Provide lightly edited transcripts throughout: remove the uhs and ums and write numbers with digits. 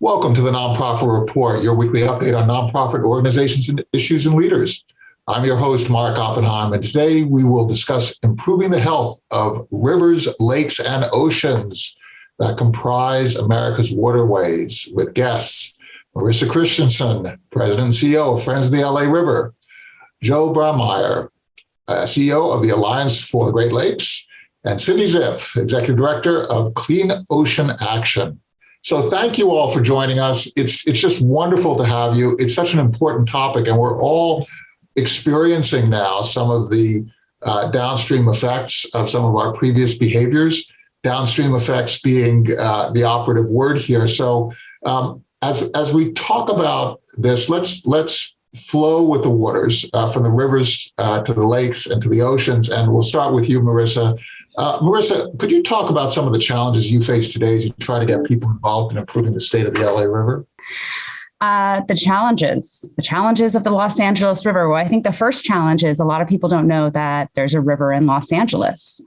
Welcome to the Nonprofit Report, your weekly update on nonprofit organizations and issues and leaders. I'm your host, Mark Oppenheim, and today we will discuss improving the health of rivers, lakes, and oceans that comprise America's waterways with guests. Marissa Christiansen, President and CEO of Friends of the LA River. Joe Brammeier, CEO of the Alliance for the Great Lakes. And Zipf, Executive Director of Clean Ocean Action. So thank you all for joining us. It's just wonderful to have you. It's such an important topic, and we're all experiencing now some of the downstream effects of some of our previous behaviors, downstream effects being the operative word here. So as we talk about this, let's flow with the waters from the rivers to the lakes and to the oceans. And we'll start with you, Marissa. Marissa, could you talk about some of the challenges you face today as you try to get people involved in improving the state of the LA River? The challenges of the Los Angeles River. Well, I think the first challenge is a lot of people don't know that there's a river in Los Angeles.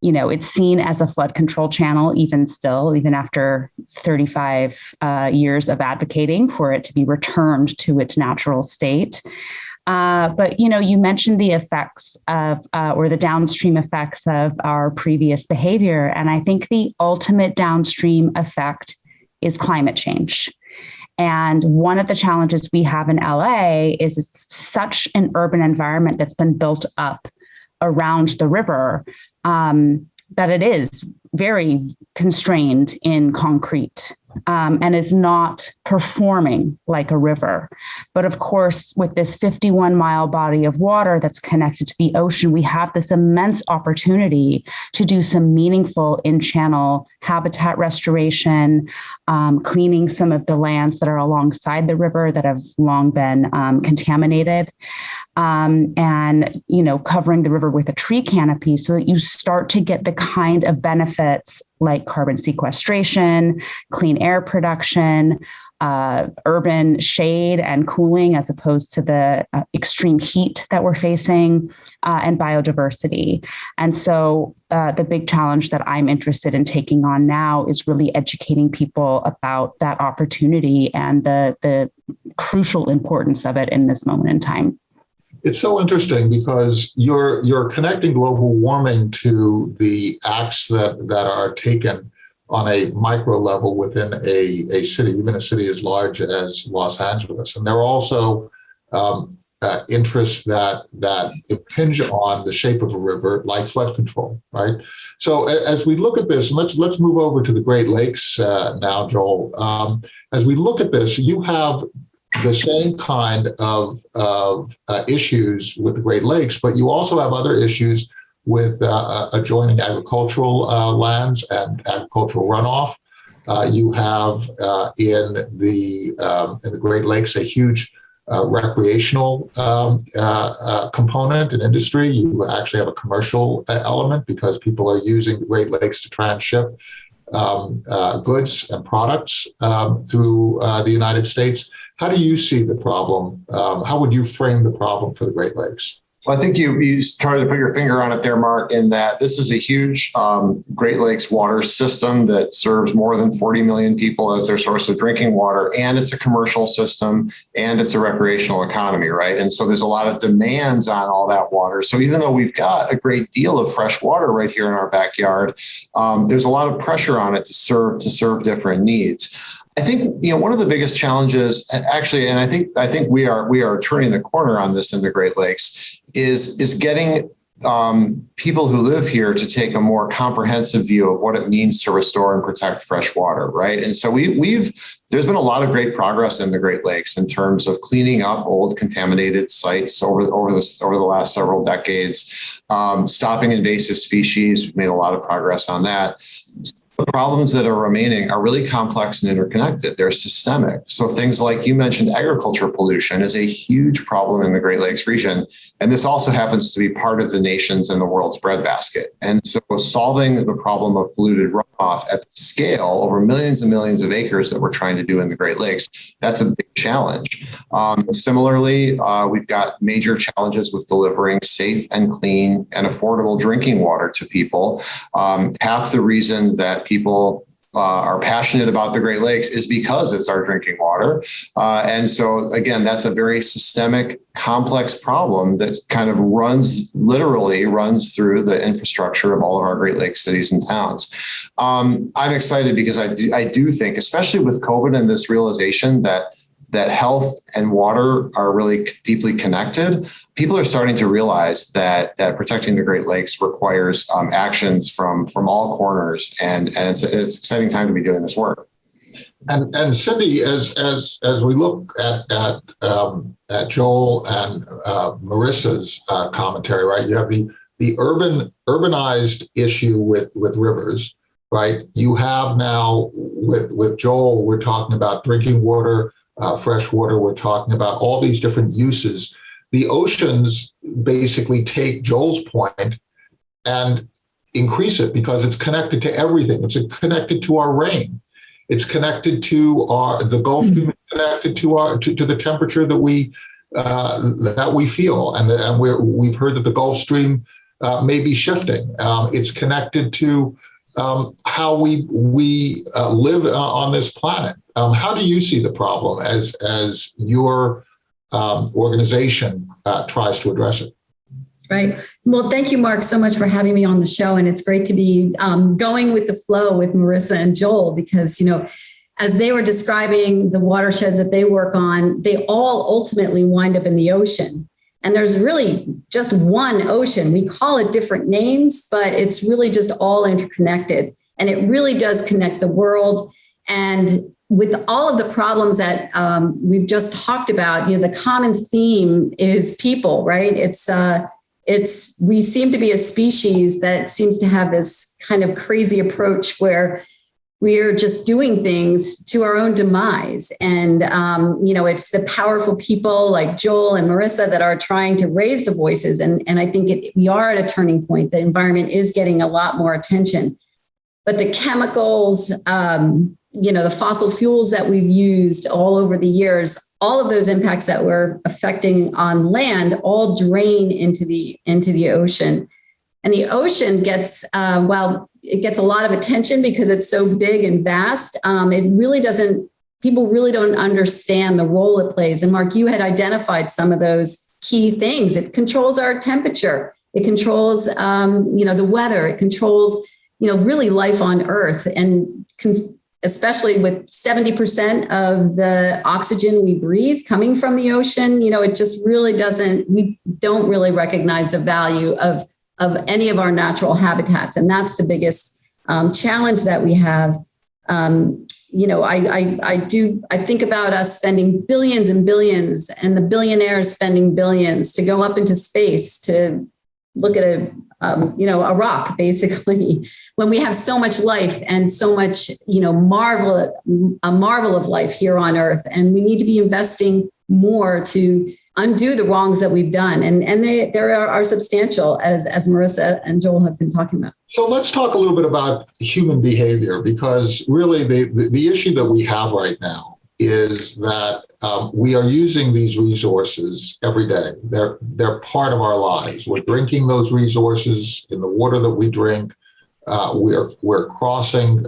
It's seen as a flood control channel, even after 35 years of advocating for it to be returned to its natural state. But you mentioned the effects of, or the downstream effects of our previous behavior. And I think the ultimate downstream effect is climate change. And one of the challenges we have in LA is it's such an urban environment that's been built up around the river that it is very constrained in concrete and is not performing like a river. But of course, with this 51-mile body of water that's connected to the ocean, we have this immense opportunity to do some meaningful in-channel habitat restoration, cleaning some of the lands that are alongside the river that have long been contaminated, and covering the river with a tree canopy so that you start to get the kind of benefits like carbon sequestration, clean air production, urban shade and cooling as opposed to the extreme heat that we're facing, and biodiversity. And so the big challenge that I'm interested in taking on now is really educating people about that opportunity and the crucial importance of it in this moment in time. It's so interesting because you're connecting global warming to the acts that are taken on a micro level within a city, even a city as large as Los Angeles. And there are also interests that impinge on the shape of a river, like flood control, right? So as we look at this, let's move over to the Great Lakes now, Joel. As we look at this, you have the same kind of issues with the Great Lakes, but you also have other issues with adjoining agricultural lands and agricultural runoff. You have in the Great Lakes a huge recreational component and industry. You actually have a commercial element because people are using the Great Lakes to transship goods and products through the United States. How do you see the problem? How would you frame the problem for the Great Lakes? Well, I think you started to put your finger on it there, Mark, in that this is a huge Great Lakes water system that serves more than 40 million people as their source of drinking water. And it's a commercial system and it's a recreational economy, right? And so there's a lot of demands on all that water. So even though we've got a great deal of fresh water right here in our backyard, there's a lot of pressure on it to serve different needs. I think one of the biggest challenges, actually, and I think we are turning the corner on this in the Great Lakes, is getting people who live here to take a more comprehensive view of what it means to restore and protect fresh water, right? And so there's been a lot of great progress in the Great Lakes in terms of cleaning up old contaminated sites over the last several decades, stopping invasive species. We've made a lot of progress on that. The problems that are remaining are really complex and interconnected. They're systemic. So things like you mentioned, agriculture pollution is a huge problem in the Great Lakes region. And this also happens to be part of the nation's and the world's breadbasket. And so solving the problem of polluted runoff at the scale over millions and millions of acres that we're trying to do in the Great Lakes, that's a big challenge. Similarly, we've got major challenges with delivering safe and clean and affordable drinking water to people. Half the reason that people are passionate about the Great Lakes is because it's our drinking water. And so, again, that's a very systemic, complex problem that kind of literally runs through the infrastructure of all of our Great Lakes cities and towns. I'm excited because I do think, especially with COVID and this realization that health and water are really deeply connected, people are starting to realize that protecting the Great Lakes requires actions from all corners, and it's an exciting time to be doing this work. And Cindy, as we look at Joel and Marissa's commentary, right? You have the urbanized issue with rivers, right? You have now with Joel, we're talking about drinking water. Fresh water, we're talking about all these different uses. The oceans basically take Joel's point and increase it because it's connected to everything. It's connected to our rain. It's connected to the Gulf Stream, is connected to the temperature that we feel, and we've heard that the Gulf Stream may be shifting. It's connected to how we live on this planet. How do you see the problem as your organization tries to address it? Right. Well, thank you, Mark, so much for having me on the show. And it's great to be going with the flow with Marissa and Joel, because, as they were describing the watersheds that they work on, they all ultimately wind up in the ocean. And there's really just one ocean. We call it different names, but it's really just all interconnected. And it really does connect the world. And with all of the problems that we've just talked about, the common theme is people, right? We seem to be a species that seems to have this kind of crazy approach where we're just doing things to our own demise. And, it's the powerful people like Joel and Marissa that are trying to raise the voices. And I think we are at a turning point. The environment is getting a lot more attention. But the chemicals, the fossil fuels that we've used all over the years, all of those impacts that we're affecting on land all drain into the ocean. And the ocean gets, it gets a lot of attention because it's so big and vast. People really don't understand the role it plays. And Mark, you had identified some of those key things. It controls our temperature. It controls, the weather. It controls, really life on Earth. And especially with 70% of the oxygen we breathe coming from the ocean, it just really we don't really recognize the value of any of our natural habitats. And that's the biggest challenge that we have. I think about us spending billions and billions, and the billionaires spending billions to go up into space to look at a rock, basically, when we have so much life and so much, a marvel of life here on Earth. And we need to be investing more to undo the wrongs that we've done. And they are substantial, as Marissa and Joel have been talking about. So let's talk a little bit about human behavior, because really the issue that we have right now is that we are using these resources every day. They're part of our lives. We're drinking those resources in the water that we drink. We're crossing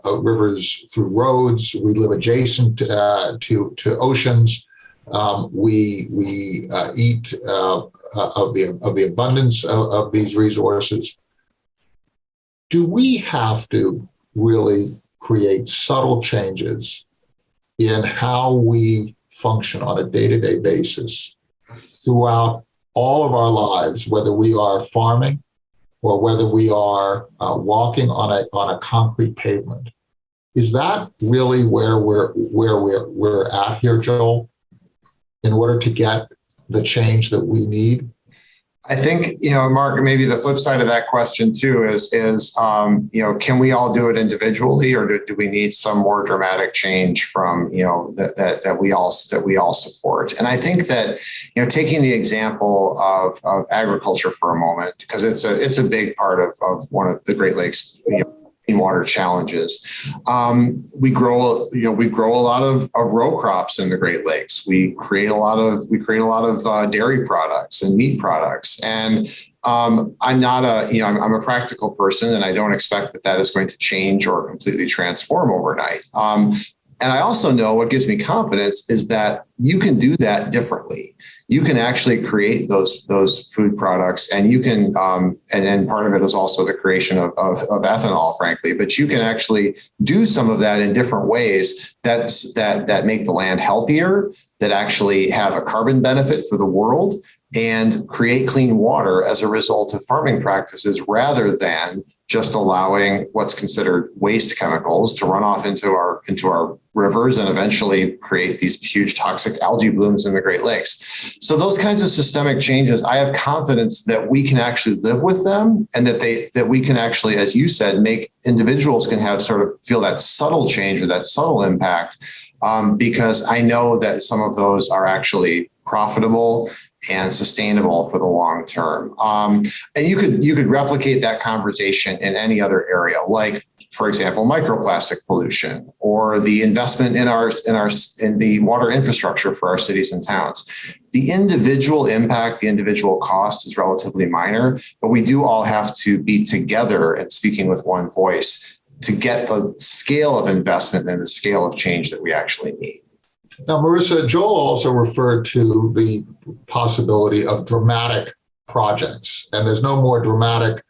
rivers through roads. We live adjacent to oceans. We eat of the abundance of these resources. Do we have to really create subtle changes in how we function on a day-to-day basis throughout all of our lives, whether we are farming or whether we are walking on a concrete pavement? Is that really where we're at here, Joel, in order to get the change that we need? I think, Mark, maybe the flip side of that question too is can we all do it individually, or do we need some more dramatic change from, that we all support? And I think that, taking the example of agriculture for a moment, because it's a big part of one of the Great Lakes, water challenges. We grow a lot of row crops in the Great Lakes. We create a lot of dairy products and meat products. And I'm a practical person, and I don't expect that is going to change or completely transform overnight. And I also know what gives me confidence is that you can do that differently. You can actually create those food products, and you can, and part of it is also the creation of ethanol, frankly. But you can actually do some of that in different ways that make the land healthier, that actually have a carbon benefit for the world, and create clean water as a result of farming practices, rather than just allowing what's considered waste chemicals to run off into our rivers and eventually create these huge toxic algae blooms in the Great Lakes. So those kinds of systemic changes, I have confidence that we can actually live with them, and that we can actually, as you said, make individuals can have sort of feel that subtle change or that subtle impact, because I know that some of those are actually profitable and sustainable for the long term. And you could replicate that conversation in any other area, like, for example, microplastic pollution, or the investment in the water infrastructure for our cities and towns. The individual impact, the individual cost is relatively minor, but we do all have to be together and speaking with one voice to get the scale of investment and the scale of change that we actually need. Now, Marissa, Joel also referred to the possibility of dramatic projects, and there's no more dramatic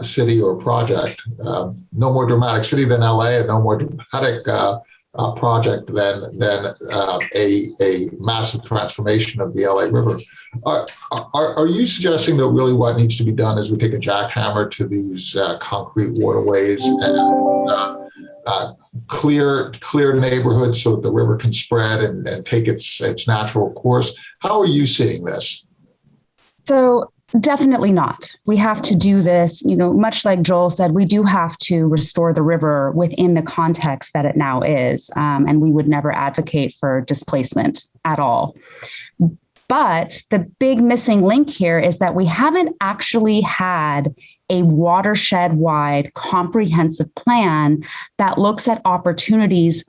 city or project, no more dramatic city than LA, and no more dramatic project than a massive transformation of the LA River. Are you suggesting that really what needs to be done is we take a jackhammer to these concrete waterways and clear neighborhoods so that the river can spread and take its natural course? How are you seeing this? So definitely not. We have to do this, much like Joel said, we do have to restore the river within the context that it now is. And we would never advocate for displacement at all. But the big missing link here is that we haven't actually had a watershed-wide comprehensive plan that looks at opportunities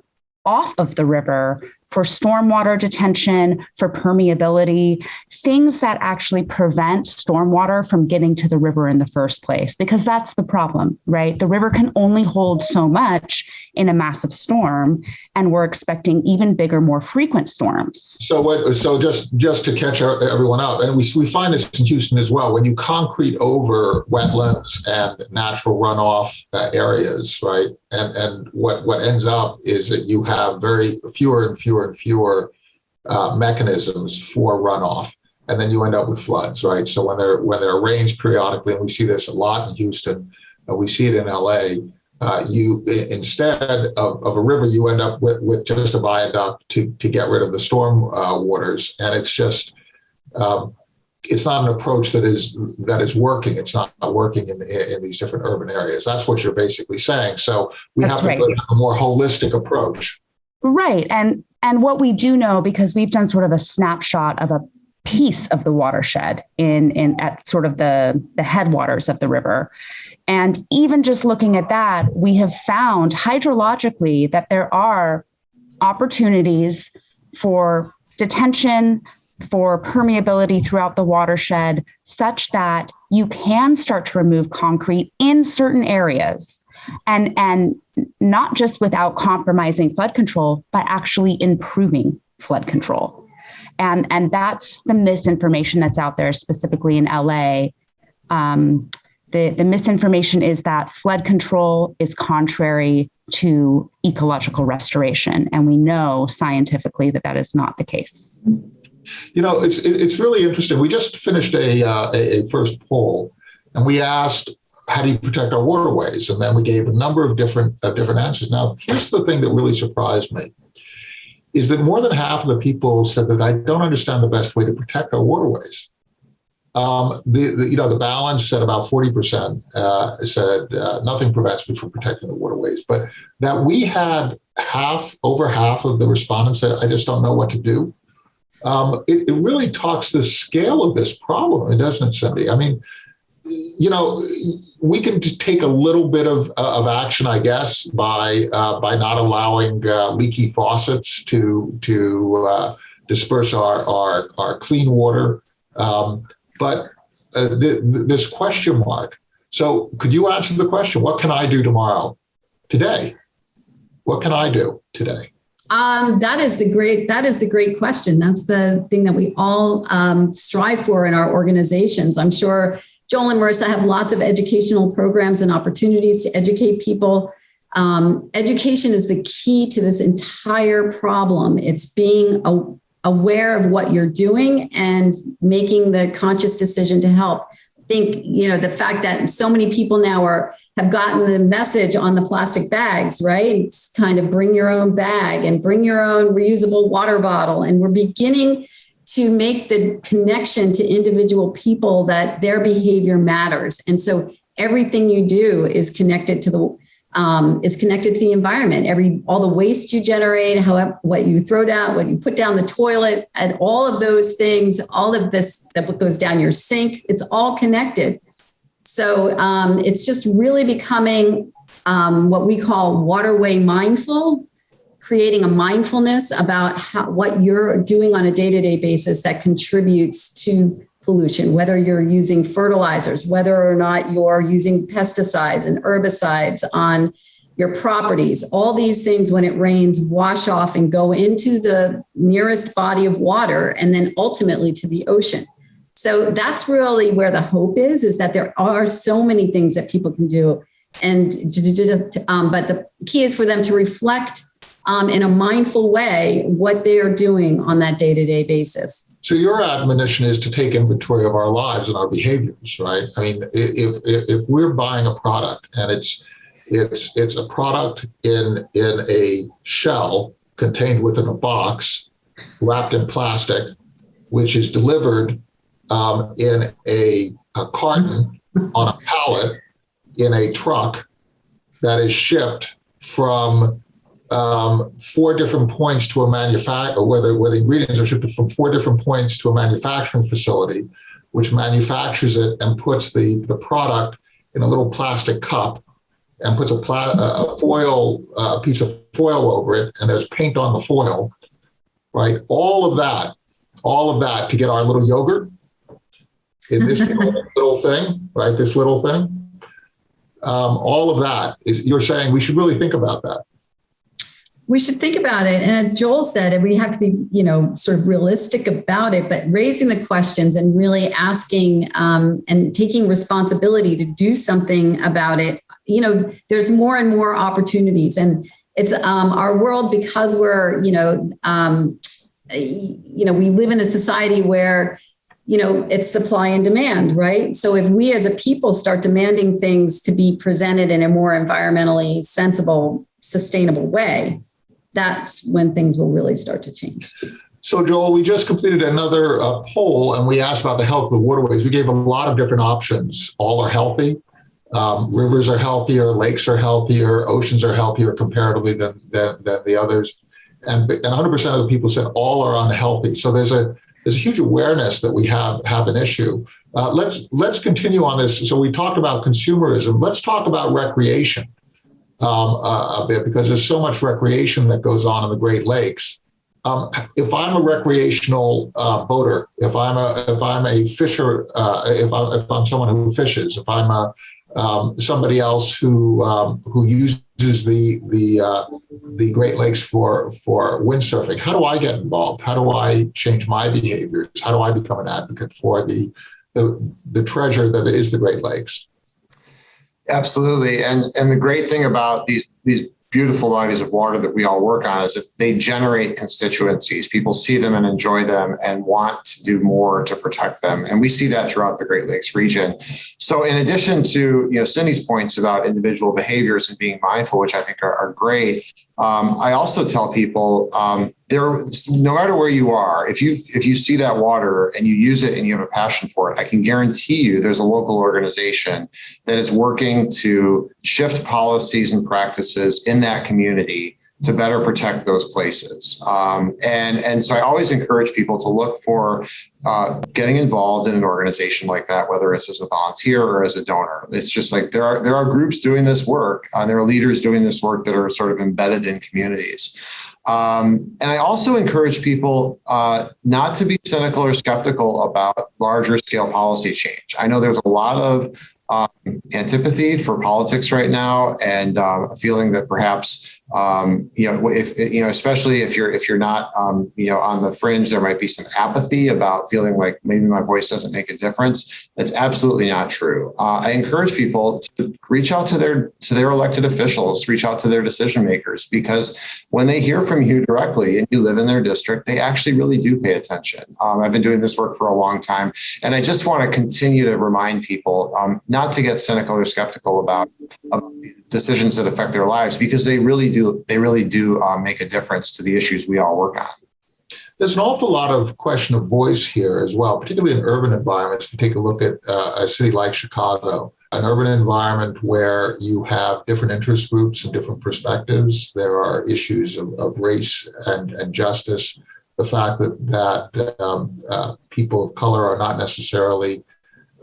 off of the river for stormwater detention, for permeability, things that actually prevent stormwater from getting to the river in the first place, because that's the problem, right? The river can only hold so much in a massive storm, and we're expecting even bigger, more frequent storms. So just to catch everyone up, and we find this in Houston as well, when you concrete over wetlands and natural runoff areas, right? And what ends up is that you have fewer and fewer mechanisms for runoff, and then you end up with floods, right? So when there are rains periodically, and we see this a lot in Houston, we see it in LA. You instead of a river, you end up with just a viaduct to get rid of the storm waters, and it's just it's not an approach that is working. It's not working in these different urban areas. That's what you're basically saying. So we have to have a more holistic approach. Right. And what we do know, because we've done sort of a snapshot of a piece of the watershed at sort of the headwaters of the river. And even just looking at that, we have found hydrologically that there are opportunities for detention, for permeability throughout the watershed, such that you can start to remove concrete in certain areas, and not just without compromising flood control, but actually improving flood control. And that's the misinformation that's out there, specifically in LA. The misinformation is that flood control is contrary to ecological restoration. And we know scientifically that is not the case. It's really interesting. We just finished a first poll, and we asked, how do you protect our waterways? And then we gave a number of different answers. Now, here's the thing that really surprised me, is that more than half of the people said that I don't understand the best way to protect our waterways. The balance said about 40% said nothing prevents me from protecting the waterways, but that we had over half of the respondents said, I just don't know what to do. It really talks the scale of this problem, doesn't it, Cindy? I mean, we can just take a little bit of action, I guess, by not allowing leaky faucets to disperse our clean water. But this question mark. So could you answer the question? What can I do today? What can I do today? That is the great question. That's the thing that we all strive for in our organizations. I'm sure Joel and Marissa have lots of educational programs and opportunities to educate people. Education is the key to this entire problem. It's being aware of what you're doing and making the conscious decision to help. I think, the fact that so many people now have gotten the message on the plastic bags, right? It's kind of bring your own bag and bring your own reusable water bottle. And we're beginning to make the connection to individual people that their behavior matters. And so everything you do is connected to the environment. All the waste you generate, what you throw down, what you put down the toilet, and all of those things, all of this that goes down your sink, it's all connected. So it's just really becoming what we call waterway mindful, creating a mindfulness about what you're doing on a day-to-day basis that contributes to pollution, whether you're using fertilizers, whether or not you're using pesticides and herbicides on your properties. All these things, when it rains, wash off and go into the nearest body of water and then ultimately to the ocean. So that's really where the hope is that there are so many things that people can do. But the key is for them to reflect in a mindful way what they are doing on that day-to-day basis. So your admonition is to take inventory of our lives and our behaviors, right? I mean, if we're buying a product and it's a product in a shell contained within a box, wrapped in plastic, which is delivered in a carton on a pallet in a truck that is shipped from 4 different points to a manufacturer, where the ingredients are shipped from 4 different points to a manufacturing facility, which manufactures it and puts the product in a little plastic cup and puts a piece of foil over it, and there's paint on the foil, right? All of that to get our little yogurt in this little thing, right? This little thing. All of that you're saying we should really think about that. We should think about it. And as Joel said, we have to be, sort of realistic about it, but raising the questions and really asking and taking responsibility to do something about it. There's more and more opportunities, and it's our world, because we're, we live in a society where, it's supply and demand, right? So if we as a people start demanding things to be presented in a more environmentally sensible, sustainable way, that's when things will really start to change. So, Joel, we just completed another poll, and we asked about the health of the waterways. We gave a lot of different options. All are healthy. Rivers are healthier, lakes are healthier, oceans are healthier comparatively than the others. And 100% of the people said all are unhealthy. So there's a huge awareness that we have an issue. Let's continue on this. So we talked about consumerism. Let's talk about recreation a bit, because there's so much recreation that goes on in the Great Lakes. If I'm a recreational boater, if I'm a fisher, if I'm someone who fishes, if I'm somebody else who uses the Great Lakes for windsurfing, how do I get involved? How do I change my behaviors? How do I become an advocate for the treasure that is the Great Lakes? Absolutely. And the great thing about these beautiful bodies of water that we all work on is that they generate constituencies. People see them and enjoy them and want to do more to protect them. And we see that throughout the Great Lakes region. So in addition to, Cindy's points about individual behaviors and being mindful, which I think are great, I also tell people no matter where you are, if you see that water and you use it and you have a passion for it, I can guarantee you there's a local organization that is working to shift policies and practices in that community to better protect those places. And so I always encourage people to look for getting involved in an organization like that, whether it's as a volunteer or as a donor. It's just like there are groups doing this work, there are leaders doing this work that are sort of embedded in communities. And I also encourage people not to be cynical or skeptical about larger scale policy change. I know there's a lot of antipathy for politics right now, and a feeling that perhaps especially if you're not on the fringe, there might be some apathy about feeling like maybe my voice doesn't make a difference. That's absolutely not true. I encourage people to reach out to their elected officials, reach out to their decision makers, because when they hear from you directly and you live in their district, they actually really do pay attention. I've been doing this work for a long time, and I just want to continue to remind people not to get cynical or skeptical about decisions that affect their lives, because they really do make a difference to the issues we all work on. There's an awful lot of question of voice here as well, particularly in urban environments. If you take a look at a city like Chicago, an urban environment where you have different interest groups and different perspectives, there are issues of race and justice, the fact that people of color are not necessarily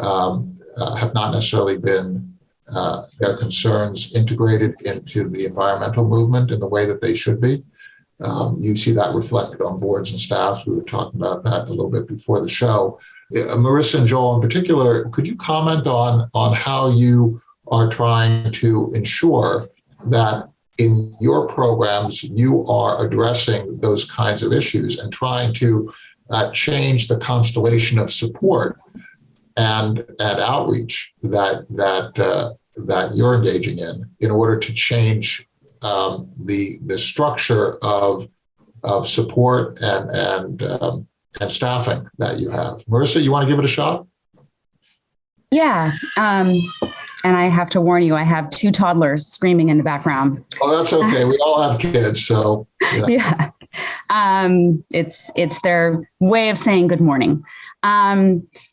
have not necessarily been their concerns integrated into the environmental movement in the way that they should be. You see that reflected on boards and staffs. We were talking about that a little bit before the show. Marissa and Joel in particular, could you comment on how you are trying to ensure that in your programs you are addressing those kinds of issues and trying to change the constellation of support and outreach that you're engaging in order to change the structure of support and staffing that you have? Marissa, you want to give it a shot? Yeah. And I have to warn you, I have 2 toddlers screaming in the background. Oh, that's okay. We all have kids, so. Yeah. It's their way of saying good morning.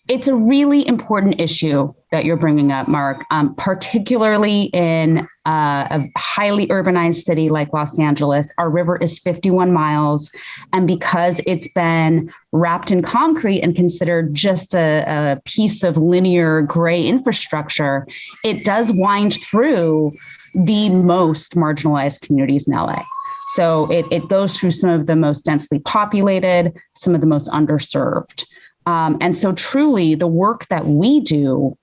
It's a really important issue that you're bringing up, Mark, particularly in a highly urbanized city like Los Angeles. Our river is 51 miles. And because it's been wrapped in concrete and considered just a piece of linear gray infrastructure, it does wind through the most marginalized communities in LA. So it goes through some of the most densely populated, some of the most underserved. And so truly the work that we do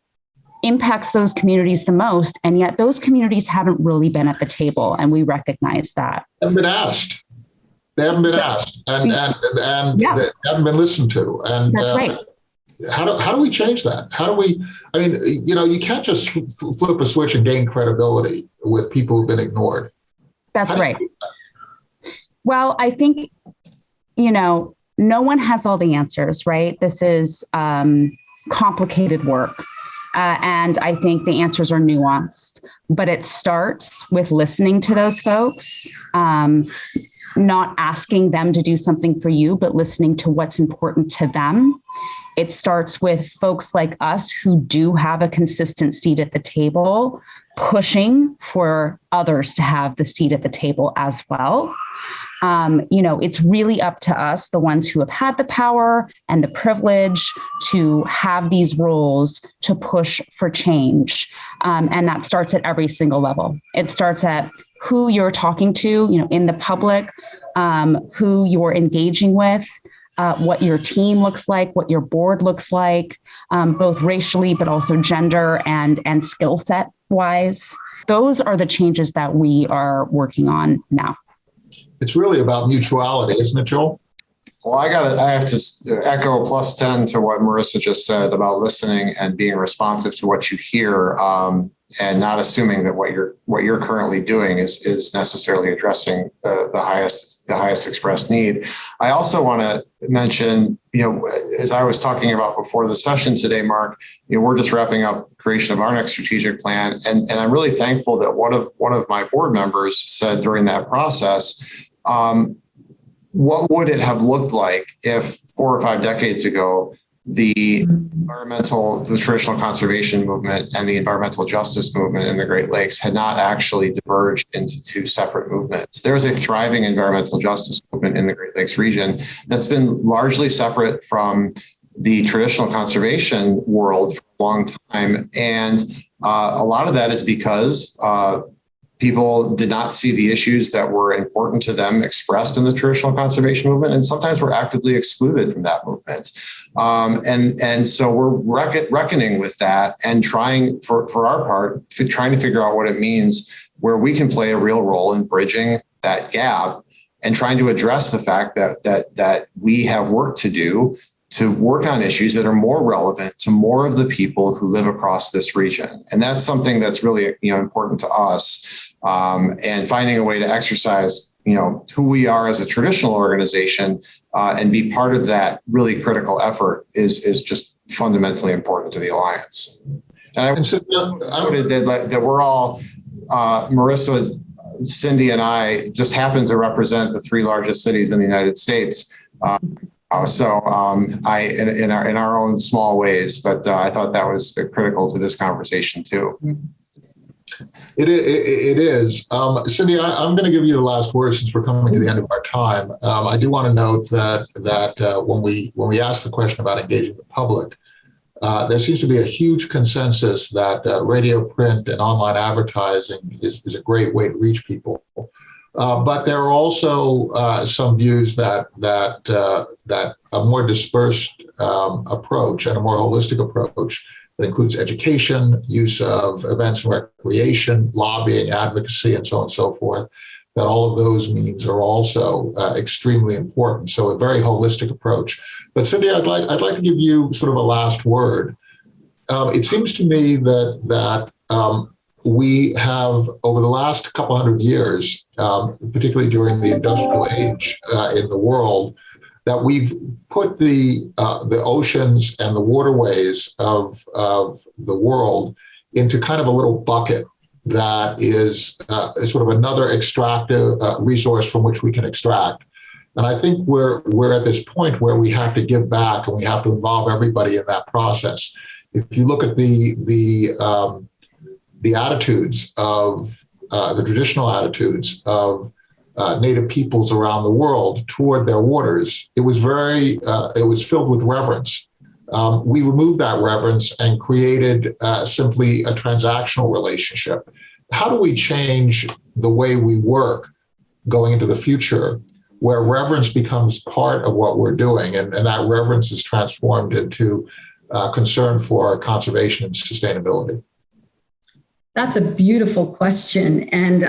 impacts those communities the most. And yet those communities haven't really been at the table. And we recognize that. They haven't been asked. They haven't been asked and yeah. They haven't been listened to. And that's right. How do we change that? You can't just flip a switch and gain credibility with people who've been ignored. That's right. Well, I think, no one has all the answers, right? This is complicated work. And I think the answers are nuanced, but it starts with listening to those folks, not asking them to do something for you, but listening to what's important to them. It starts with folks like us who do have a consistent seat at the table, pushing for others to have the seat at the table as well. It's really up to us, the ones who have had the power and the privilege to have these roles to push for change. And that starts at every single level. It starts at who you're talking to, in the public, who you're engaging with, what your team looks like, what your board looks like, both racially, but also gender and skill set wise. Those are the changes that we are working on now. It's really about mutuality, isn't it, Joel? Well, I have to echo +10 to what Marissa just said about listening and being responsive to what you hear, and not assuming that what you're currently doing is necessarily addressing the highest expressed need. I also want to mention, as I was talking about before the session today, Mark, we're just wrapping up creation of our next strategic plan, and I'm really thankful that one of my board members said during that process, what would it have looked like if 4 or 5 decades ago the traditional conservation movement and the environmental justice movement in the Great Lakes had not actually diverged into two separate movements. There is a thriving environmental justice movement in the Great Lakes region that's been largely separate from the traditional conservation world for a long time. And a lot of that is because people did not see the issues that were important to them expressed in the traditional conservation movement, and sometimes were actively excluded from that movement. And so we're reckoning with that and trying, for our part, trying to figure out what it means where we can play a real role in bridging that gap and trying to address the fact that we have work to do to work on issues that are more relevant to more of the people who live across this region. And that's something that's really, important to us. And finding a way to exercise, who we are as a traditional organization and be part of that really critical effort is just fundamentally important to the Alliance. And I noted that we're all, Marissa, Cindy, and I just happen to represent the three largest cities in the United States. In our own small ways, but I thought that was critical to this conversation too. It is. Cindy, I'm going to give you the last word since we're coming to the end of our time. I do want to note that when we ask the question about engaging the public, there seems to be a huge consensus that radio, print, and online advertising is a great way to reach people. But there are also some views that a more dispersed approach and a more holistic approach that includes education, use of events and recreation, lobbying, advocacy, and so on and so forth, that all of those means are also extremely important. So a very holistic approach. But Cindy, I'd like to give you sort of a last word. It seems to me that we have, over the last couple hundred years, particularly during the industrial age in the world, that we've put the oceans and the waterways of the world into kind of a little bucket that is sort of another extractive resource from which we can extract. And I think we're at this point where we have to give back and we have to involve everybody in that process. If you look at the attitudes of the traditional attitudes of Native peoples around the world toward their waters, it was filled with reverence. We removed that reverence and created simply a transactional relationship. How do we change the way we work going into the future, where reverence becomes part of what we're doing, and that reverence is transformed into concern for conservation and sustainability? That's a beautiful question. And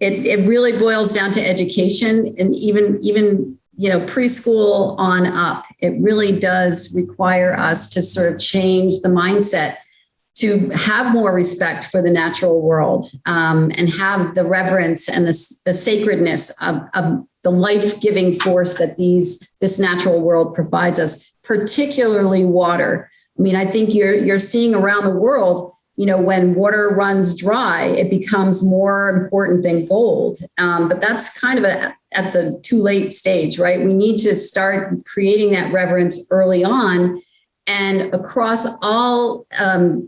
it really boils down to education, and even preschool on up. It really does require us to sort of change the mindset to have more respect for the natural world and have the reverence and the sacredness of the life-giving force that this natural world provides us, particularly water. I mean, I think you're seeing around the world, when water runs dry, it becomes more important than gold. But that's kind of at the too late stage, right? We need to start creating that reverence early on and across all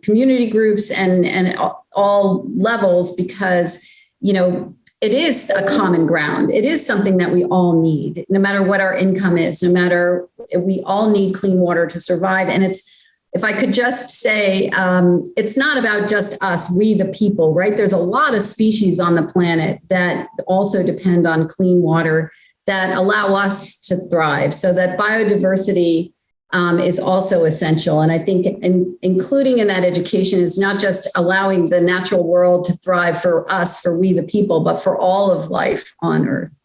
community groups and all levels, because, it is a common ground. It is something that we all need, no matter what our income is, we all need clean water to survive. And if I could just say, it's not about just us, we the people, right? There's a lot of species on the planet that also depend on clean water that allow us to thrive. So that biodiversity is also essential. And I think including in that education is not just allowing the natural world to thrive for us, for we the people, but for all of life on Earth.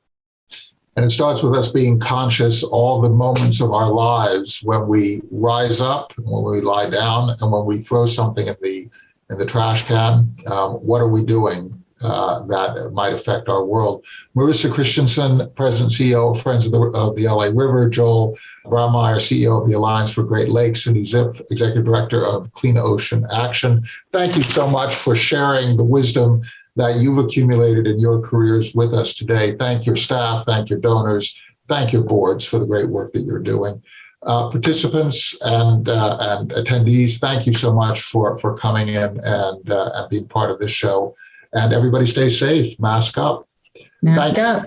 And it starts with us being conscious all the moments of our lives when we rise up, when we lie down, and when we throw something in the trash can. What are we doing that might affect our world? Marissa Christiansen, President and CEO of Friends of the LA River, Joel Brammeier, CEO of the Alliance for Great Lakes, Cindy Zipf, Executive Director of Clean Ocean Action. Thank you so much for sharing the wisdom that you've accumulated in your careers with us today. Thank your staff, thank your donors, thank your boards for the great work that you're doing. Participants and attendees, thank you so much for coming in and being part of this show. And everybody stay safe, mask up. Mask up.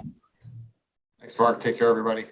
Thanks, Mark. Take care, everybody.